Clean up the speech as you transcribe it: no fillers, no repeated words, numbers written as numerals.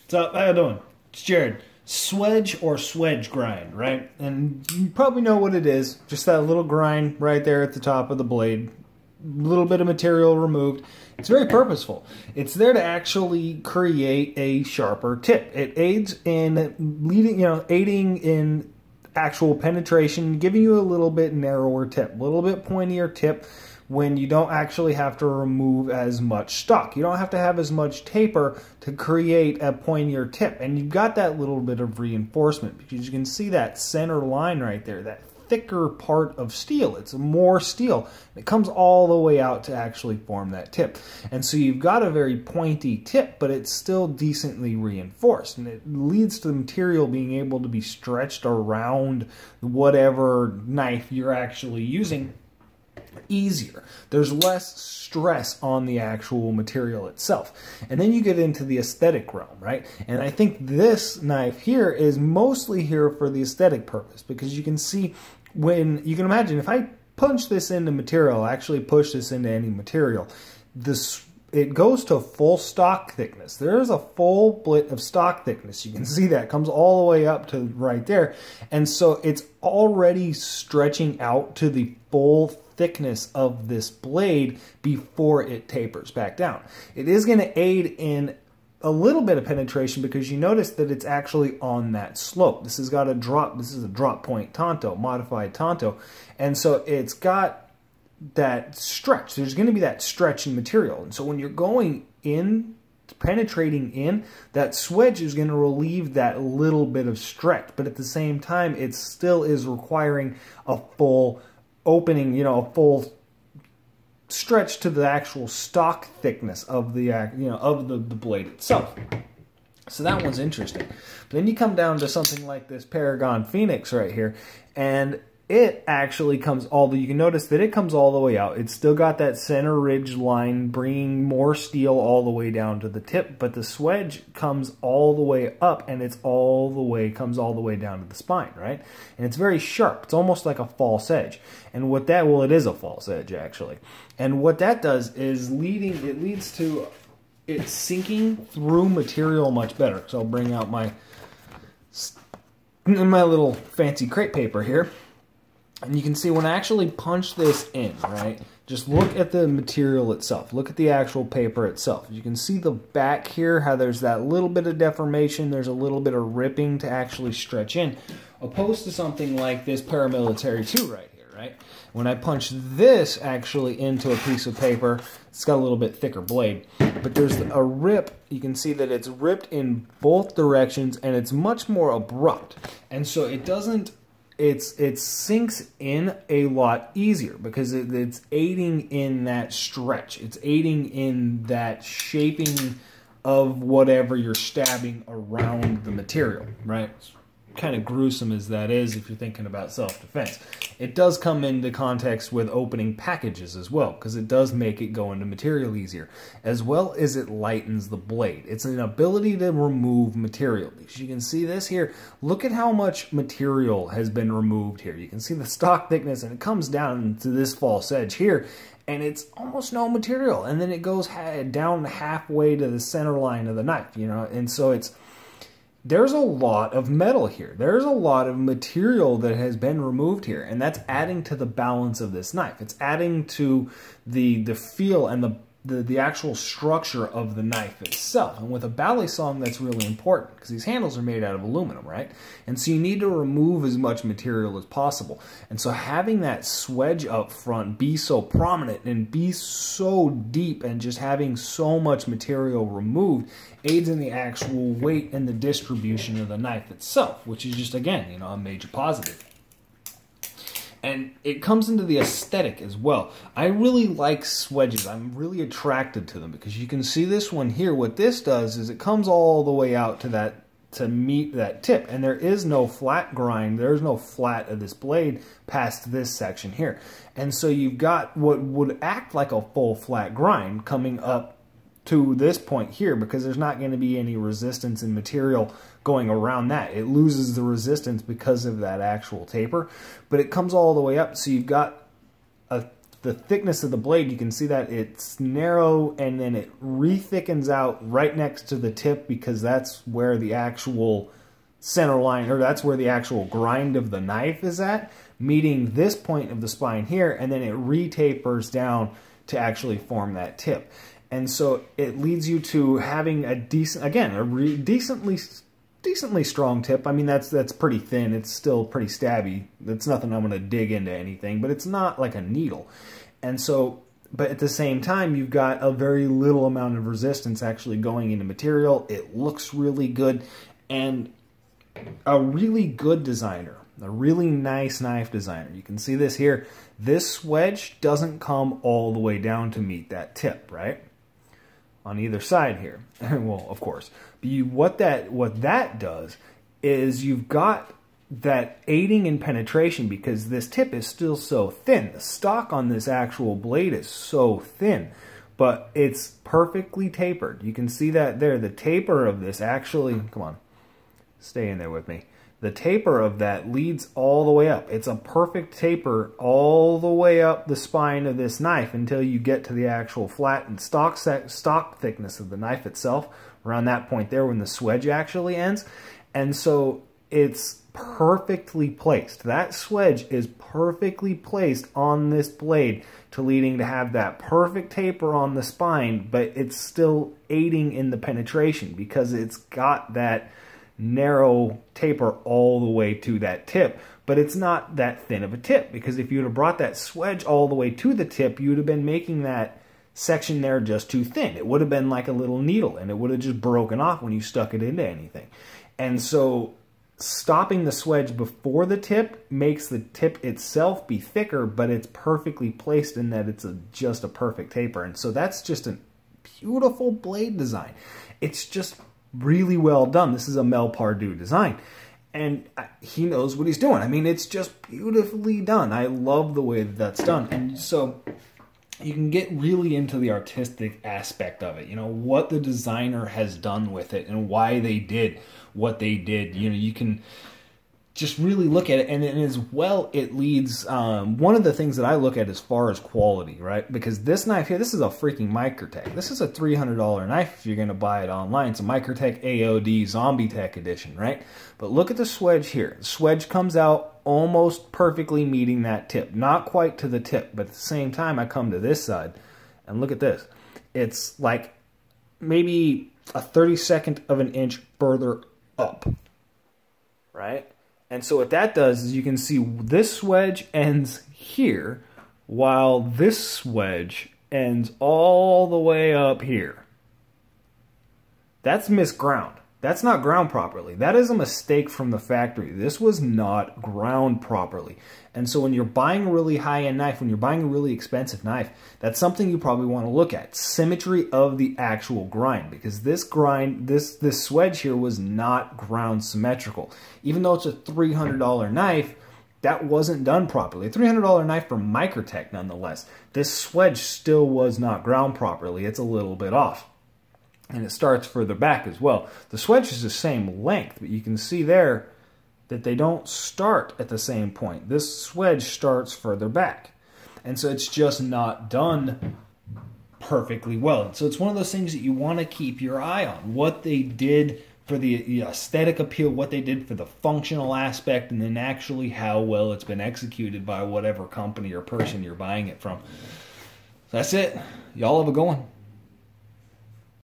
So, how you doing? It's Jared. Swedge or Swedge grind, right? And you probably know what it is. Just that little grind right there at the top of the blade. A little bit of material removed. It's very purposeful. It's there to actually create a sharper tip. It aids in aiding in actual penetration, giving you a little bit narrower tip, a little bit pointier tip when you don't actually have to remove as much stock. You don't have to have as much taper to create a pointier tip. And you've got that little bit of reinforcement because you can see that center line right there, that thicker part of steel. It's more steel. It comes all the way out to actually form that tip. And so you've got a very pointy tip, but it's still decently reinforced. And it leads to the material being able to be stretched around whatever knife you're actually using easier. There's less stress on the actual material itself. And then you get into the aesthetic realm, right? And I think this knife here is mostly here for the aesthetic purpose, because you can see, when you can imagine, if I punch this into material, actually push this into any material, it goes to full stock thickness. There is a full bit of stock thickness. You can see that comes all the way up to right there. And so it's already stretching out to the full thickness of this blade before it tapers back down. It is going to aid in a little bit of penetration because you notice that it's actually on that slope. This has got a drop. This is a drop point tanto, modified tanto. And so it's got that stretch. There's going to be that stretch in material. And so when you're going in, penetrating in, that swedge is going to relieve that little bit of stretch. But at the same time, it still is requiring a full opening, a full stretch to the actual stock thickness of the, of the blade itself. So that one's interesting. But then you come down to something like this Paragon Phoenix right here, and it actually comes you can notice that it comes all the way out. It's still got that center ridge line bringing more steel all the way down to the tip, but the swedge comes all the way up and comes all the way down to the spine, right? And it's very sharp. It's almost like a false edge. And what that, well, it is a false edge actually. And what that does is it leads to it sinking through material much better. So I'll bring out my little fancy crepe paper here. And you can see when I actually punch this in, right, just look at the material itself. Look at the actual paper itself. You can see the back here, how there's that little bit of deformation. There's a little bit of ripping to actually stretch in, opposed to something like this Paramilitary 2 right here, right? When I punch this actually into a piece of paper, it's got a little bit thicker blade, but there's a rip. You can see that it's ripped in both directions, and it's much more abrupt. And so it doesn't... It sinks in a lot easier because it's aiding in that stretch. It's aiding in that shaping of whatever you're stabbing around the material, right? Kind of gruesome as that is if you're thinking about self-defense. It does come into context with opening packages as well, because it does make it go into material easier, as well as it lightens the blade. It's an ability to remove material. Because you can see this here. Look at how much material has been removed here. You can see the stock thickness, and it comes down to this false edge here, and it's almost no material. And then it goes down halfway to the center line of the knife, and so there's a lot of metal here. There's a lot of material that has been removed here, and that's adding to the balance of this knife. It's adding to the feel and the actual structure of the knife itself. And with a ballet song, that's really important because these handles are made out of aluminum, right? And so you need to remove as much material as possible. And so having that swedge up front be so prominent and be so deep and just having so much material removed aids in the actual weight and the distribution of the knife itself, which is just, again, a major positive. And it comes into the aesthetic as well. I really like swedges. I'm really attracted to them because you can see this one here. What this does is it comes all the way out to meet that tip. And there is no flat grind. There's no flat of this blade past this section here. And so you've got what would act like a full flat grind coming up to this point here, because there's not going to be any resistance in material going around that. It loses the resistance because of that actual taper, but it comes all the way up. So you've got a the thickness of the blade, you can see that it's narrow and then it re-thickens out right next to the tip, because that's where the actual center line, or that's where the actual grind of the knife is at, meeting this point of the spine here, and then it re-tapers down to actually form that tip. And so it leads you to having a decent, again, a decently strong tip. I mean, that's pretty thin. It's still pretty stabby. It's nothing I'm going to dig into anything, but it's not like a needle. And so, but at the same time, you've got a very little amount of resistance actually going into material. It looks really good, and a really good designer, a really nice knife designer. You can see this here. This Swedge doesn't come all the way down to meet that tip, right? On either side here. Well, of course. But what that does is you've got that aiding in penetration, because this tip is still so thin. The stock on this actual blade is so thin, but it's perfectly tapered. You can see that there. The taper of this actually, come on, stay in there with me. The taper of that leads all the way up. It's a perfect taper all the way up the spine of this knife until you get to the actual flattened stock thickness of the knife itself, around that point there when the Swedge actually ends. And so it's perfectly placed. That Swedge is perfectly placed on this blade to leading to have that perfect taper on the spine, but it's still aiding in the penetration because it's got that narrow taper all the way to that tip. But it's not that thin of a tip, because if you'd have brought that Swedge all the way to the tip, you'd have been making that section there just too thin. It would have been like a little needle, and it would have just broken off when you stuck it into anything. And so stopping the Swedge before the tip makes the tip itself be thicker, but it's perfectly placed in that it's just a perfect taper. And so that's just a beautiful blade design. It's just really well done. This is a Mel Pardue design, and he knows what he's doing. I mean, it's just beautifully done. I love the way that that's done. And so you can get really into the artistic aspect of it, you know, what the designer has done with it and why they did what they did. You know, you can just really look at it, and as well, it leads, one of the things that I look at as far as quality, right? Because this knife here, this is a freaking Microtech. This is a $300 knife if you're going to buy it online. It's a Microtech AOD Zombie Tech Edition, right? But look at the Swedge here. The Swedge comes out almost perfectly meeting that tip. Not quite to the tip, but at the same time, I come to this side, and look at this. It's like maybe a 32nd of an inch further up, right? And so what that does is you can see this Swedge ends here, while this Swedge ends all the way up here. That's misground. That's not ground properly. That is a mistake from the factory. This was not ground properly. And so when you're buying a really high-end knife, when you're buying a really expensive knife, that's something you probably want to look at. Symmetry of the actual grind. Because this grind, this Swedge here was not ground symmetrical. Even though it's a $300 knife, that wasn't done properly. A $300 knife from Microtech nonetheless. This Swedge still was not ground properly. It's a little bit off. And it starts further back as well. The Swedge is the same length, but you can see there that they don't start at the same point. This Swedge starts further back. And so it's just not done perfectly well. And so it's one of those things that you want to keep your eye on. What they did for the aesthetic appeal, what they did for the functional aspect, and then actually how well it's been executed by whatever company or person you're buying it from. So that's it. Y'all have a good one.